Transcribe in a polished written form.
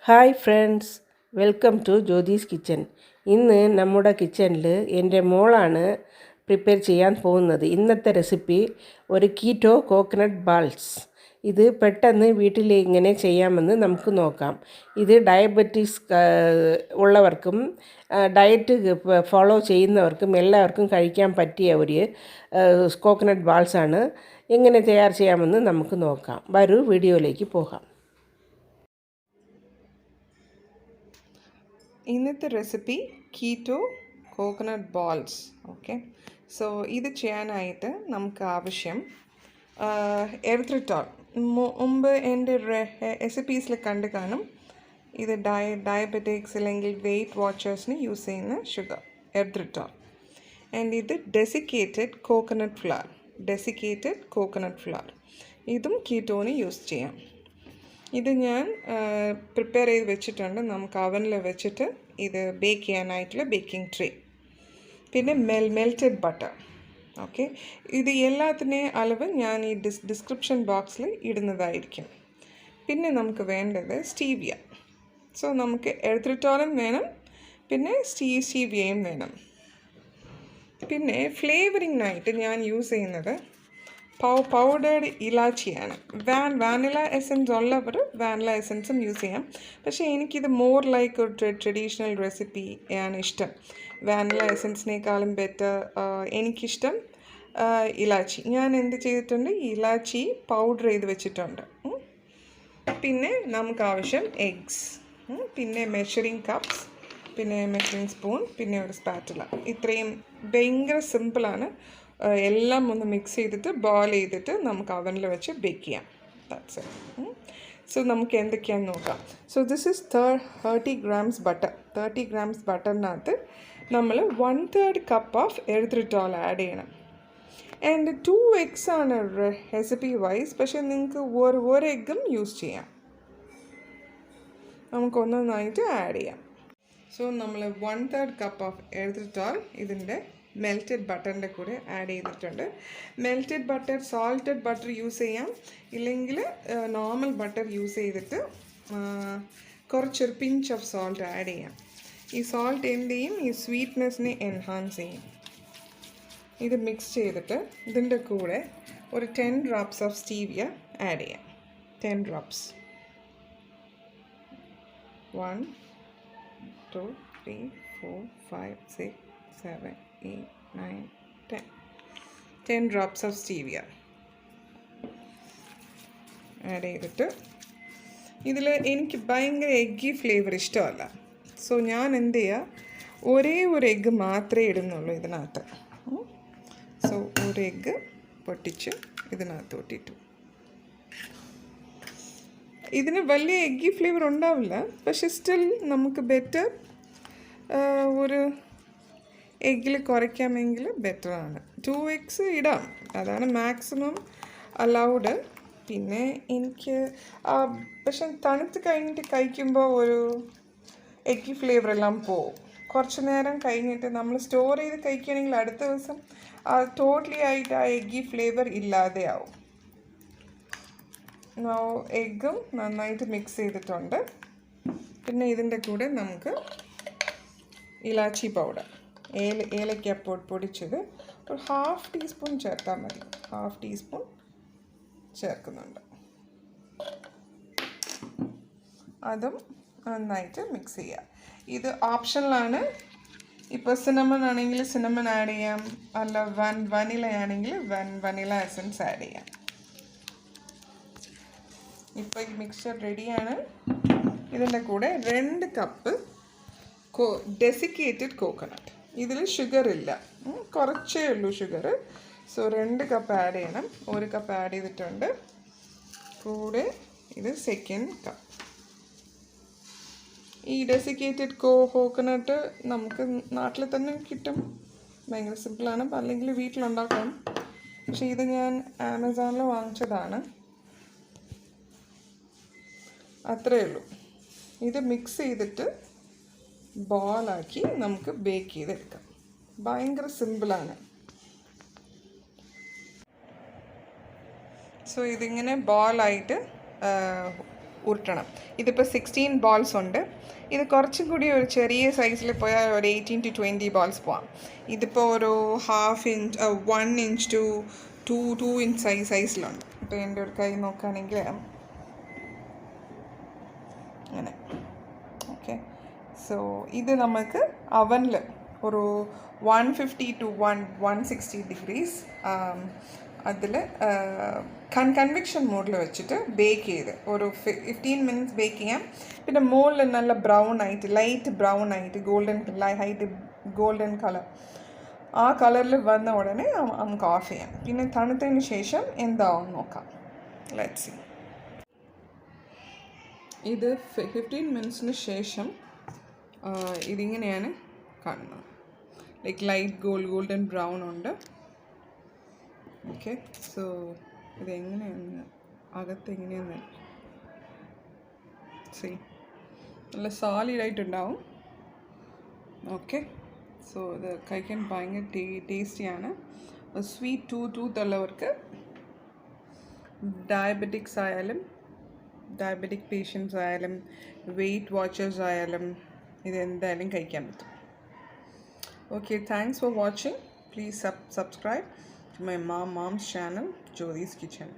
Hi friends, welcome to Jyothis kitchen. ഇന്ന് നമ്മുടെ കിച്ചണിൽ എൻ്റെ മോളാണ് പ്രിപ്പയർ ചെയ്യാൻ പോകുന്നത്. ഇന്നത്തെ റെസിപ്പി ഒരു കീറ്റോ കോക്കനട്ട് ബാൾസ്. ഇത് പെട്ടെന്ന് വീട്ടിൽ ഇങ്ങനെ ചെയ്യാമെന്ന് നമുക്ക് നോക്കാം. ഇത് ഡയബറ്റീസ് ഉള്ളവർക്കും ഡയറ്റ് ഫോളോ ചെയ്യുന്നവർക്കും എല്ലാവർക്കും കഴിക്കാൻ പറ്റിയ ഒരു കോക്കനട്ട് ബാൾസാണ്. എങ്ങനെ തയ്യാർ ചെയ്യാമെന്ന് നമുക്ക് നോക്കാം. വരൂ വീഡിയോയിലേക്ക് പോകാം. ഇന്നത്തെ recipe keto coconut balls. Okay, so ഇത് ചെയ്യാനായിട്ട് നമുക്ക് ആവശ്യം എറിത്രിറ്റോൾ. മുമ്പ് എൻ്റെ റെസിപ്പീസിൽ കണ്ടു കാണും. ഇത് ഡയബറ്റിക്സ് അല്ലെങ്കിൽ വെയ്റ്റ് വാച്ചേഴ്സിന് യൂസ് ചെയ്യുന്ന ഷുഗർ എറിത്രിറ്റോൾ. ആൻഡ് ഇത് ഡെസിക്കേറ്റഡ് കോക്കനട്ട് ഫ്ലവർ. ഇതും കീറ്റോന് യൂസ് ചെയ്യാം. ഇത് ഞാൻ പ്രിപ്പയർ ചെയ്ത് വെച്ചിട്ടുണ്ട്. നമുക്ക് അവനിൽ വെച്ചിട്ട് ഇത് ബേക്ക് ചെയ്യാനായിട്ടുള്ള ബേക്കിംഗ് ട്രേ. പിന്നെ മെൽറ്റഡ് ബട്ടർ. ഓക്കെ, ഇത് എല്ലാത്തിൻ്റെയും അളവ് ഞാൻ ഈ ഡിസ്ക്രിപ്ഷൻ ബോക്സിൽ ഇടുന്നതായിരിക്കും. പിന്നെ നമുക്ക് വേണ്ടത് സ്റ്റീവിയ. സോ നമുക്ക് എറിത്രിറ്റോളും വേണം, പിന്നെ സ്റ്റീവിയയും വേണം. പിന്നെ ഫ്ലേവറിങ്ങിനായിട്ട് ഞാൻ യൂസ് ചെയ്യുന്നത് പൗഡേർഡ് ഇലാച്ചിയാണ്. വാനില എസൻസ് ഉള്ളവർ വാനില എസൻസും യൂസ് ചെയ്യാം. പക്ഷേ എനിക്കിത് മോർ ലൈക്ക് ഒരു ട്രഡീഷണൽ റെസിപ്പി ആണ് ഇഷ്ടം. വാനില എസൻസിനേക്കാളും ബെറ്റർ എനിക്കിഷ്ടം ഇലാച്ചി. ഞാൻ എന്ത് ചെയ്തിട്ടുണ്ട്, ഇലാച്ചി പൗഡർ ചെയ്ത് വെച്ചിട്ടുണ്ട്. പിന്നെ നമുക്ക് ആവശ്യം എഗ്സ്, പിന്നെ മെഷറിംഗ് കപ്സ്, പിന്നെ മെഷറിംഗ് സ്പൂൺ, പിന്നെ ഒരു സ്പാറ്റുല. ഇത്രയും ഭയങ്കര സിമ്പിളാണ്. എല്ലാം ഒന്ന് മിക്സ് ചെയ്തിട്ട് ബോയിൽ ചെയ്തിട്ട് നമുക്ക് അവനിൽ വെച്ച് ബേക്ക് ചെയ്യാം. That's it. സോ നമുക്ക് എന്തൊക്കെയാണെന്ന് നോക്കാം. So this is 30 grams butter. 30 grams ബട്ടറിനകത്ത് നമ്മൾ 1/3 കപ്പ് ഓഫ് എറിത്രിറ്റോൾ ആഡ് ചെയ്യണം. ആൻഡ് 2 eggs ആണ് റെസിപ്പി വൈസ്. പക്ഷേ നിങ്ങൾക്ക് ഒരു എഗ്ഗും യൂസ് ചെയ്യാം. നമുക്കൊന്നൊന്നായിട്ട് ആഡ് ചെയ്യാം. സോ നമ്മൾ 1/3 കപ്പ് ഓഫ് എറിത്രിറ്റോൾ ഇതിൻ്റെ മെൽറ്റഡ് ബട്ടറിൻ്റെ കൂടെ ആഡ് ചെയ്തിട്ടുണ്ട്. Melted butter, salted butter use ചെയ്യാം, ഇല്ലെങ്കിൽ നോർമൽ ബട്ടർ യൂസ് ചെയ്തിട്ട് കുറച്ചൊരു പിഞ്ച് ഓഫ് സോൾട്ട് ആഡ് ചെയ്യാം. ഈ സോൾട്ട് എന്ത് ചെയ്യും, ഈ സ്വീറ്റ്നെസ്സിനെ എൻഹാൻസ് ചെയ്യും. ഇത് മിക്സ് ചെയ്തിട്ട് ഇതിൻ്റെ കൂടെ ഒരു 10 drops ഓഫ് സ്റ്റീവിയ ആഡ് ചെയ്യാം. 10 drops. 1 2 3 4 5 6 7 8 9 10 drops of stevia add ചെയ്തിട്ട് ഇതിൽ എനിക്ക് ഭയങ്കര എഗ്ഗി ഫ്ലേവർ ഇഷ്ടമല്ല. സോ ഞാൻ എന്ത് ചെയ്യുക, ഒരേ ഒരു എഗ്ഗ് മാത്രമേ ഇടുന്നുള്ളൂ ഇതിനകത്ത്. സോ ഒരു എഗ്ഗ് പൊട്ടിച്ച് ഇതിനകത്ത് ഇട്ടു. ഇതിന് വലിയ എഗ്ഗി ഫ്ലേവർ ഉണ്ടാവില്ല, പക്ഷെ സ്റ്റിൽ നമുക്ക് ബെറ്റർ ഒരു എഗ്ഗിൽ കുറയ്ക്കാമെങ്കിൽ ബെറ്ററാണ്. 2 eggs ഇടാം, അതാണ് മാക്സിമം അലൗഡ്. പിന്നെ എനിക്ക് പക്ഷെ തണുത്ത് കഴിഞ്ഞിട്ട് കഴിക്കുമ്പോൾ ഒരു എഗ്ഗി ഫ്ലേവർ എല്ലാം പോവും. കുറച്ച് നേരം കഴിഞ്ഞിട്ട് നമ്മൾ സ്റ്റോർ ചെയ്ത് കഴിക്കുകയാണെങ്കിൽ അടുത്ത ദിവസം ടോട്ടലി ആയിട്ട് ആ എഗ്ഗി ഫ്ലേവർ ഇല്ലാതെയാവും. എഗ്ഗും നന്നായിട്ട് മിക്സ് ചെയ്തിട്ടുണ്ട്. പിന്നെ ഇതിൻ്റെ കൂടെ നമുക്ക് ഇലാച്ചി പൗഡർ, ഏലക്ക പൊടിച്ചത് ഒരു 1/2 teaspoon ചേർത്താൽ മതി. 1/2 teaspoon ചേർക്കുന്നുണ്ട്. അതും നന്നായിട്ട് മിക്സ് ചെയ്യുക. ഇത് ഓപ്ഷണലാണ്. ഇപ്പോൾ സിനമൺ ആണെങ്കിൽ സിനമൺ ആഡ് ചെയ്യാം, അല്ല വനില ആണെങ്കിൽ വനില എസൻസ് ആഡ് ചെയ്യാം. ഇപ്പോൾ ഈ മിക്സ്ചർ റെഡിയാണ്. ഇതിൻ്റെ കൂടെ 2 കപ്പ് ഡെസിക്കേറ്റഡ് കോക്കനട്ട്. ഇതിൽ ഷുഗർ ഇല്ല, കുറച്ചേ ഉള്ളൂ ഷുഗർ. സോ 2 കപ്പ് ആഡ് ചെയ്യണം. 1 കപ്പ് ആഡ് ചെയ്തിട്ടുണ്ട്. കൂടെ ഇത് 2nd കപ്പ്. ഈ ഡെസിക്കേറ്റഡ് കോക്കനട്ട് നമുക്ക് നാട്ടിൽ തന്നെ കിട്ടും. ഭയങ്കര സിമ്പിളാണ്, അല്ലെങ്കിൽ വീട്ടിലുണ്ടാക്കാം. പക്ഷേ ഇത് ഞാൻ ആമസോണിൽ വാങ്ങിച്ചതാണ്. അത്രയേ ഉള്ളൂ. ഇത് മിക്സ് ചെയ്തിട്ട് ബോളാക്കി നമുക്ക് ബേക്ക് ചെയ്തെടുക്കാം. ഭയങ്കര സിമ്പിളാണ്. സോ ഇതിങ്ങനെ ബോളായിട്ട് ഉരുട്ടണം. ഇതിപ്പോൾ 16 balls ഉണ്ട്. ഇത് കുറച്ചും കൂടി ഒരു ചെറിയ സൈസിൽ പോയാൽ ഒരു 18 to 20 balls പോവാം. ഇതിപ്പോൾ ഒരു 1/2 inch 1 inch to 2 inch സൈസിലുണ്ട്. ഇപ്പോൾ എൻ്റെ ഒരു കൈ നോക്കുകയാണെങ്കിൽ അങ്ങനെ. ഓക്കെ, സോ ഇത് നമുക്ക് അവനിൽ ഒരു 150 to 160 degrees അതിൽ കൺവെക്ഷൻ മോഡിൽ വെച്ചിട്ട് ബേക്ക് ചെയ്ത് ഒരു 15 minutes ബേക്ക് ചെയ്യാം. പിന്നെ മുകളിൽ നല്ല ബ്രൗൺ ആയിട്ട് ലൈറ്റ് ബ്രൗൺ ആയിട്ട് ഗോൾഡൻ കളർ ആ കളറിൽ വന്ന ഉടനെ നമുക്ക് ഓഫ് ചെയ്യാം. പിന്നെ തണുത്തതിന് ശേഷം എന്താവും നോക്കാം. Let's see. ഇത് 15 minutesന് ശേഷം ഇതിങ്ങനെയാണ് കാണുന്നത്. ലൈറ്റ് ഗോൾഡൻ ബ്രൗൺ ഉണ്ട്. ഓക്കെ, സോ ഇതെങ്ങനെയാണ് അകത്ത് എങ്ങനെയാന്ന് സീ, നല്ല സോളിഡായിട്ടുണ്ടാവും. ഓക്കെ, സോ ഇത് കഴിക്കാൻ ഭയങ്കര ടേസ്റ്റിയാണ്. സ്വീറ്റ് ടൂത്ത് ഉള്ളവർക്ക്, ഡയബറ്റിക്സ് ആയാലും ഡയബറ്റിക് പേഷ്യൻസ് ആയാലും വെയ്റ്റ് വാച്ചേഴ്സ് ആയാലും ഇത് എന്തായാലും കഴിക്കാൻ പറ്റും. Okay, thanks for watching. Please subscribe to my mom's channel, Jyothi's Kitchen.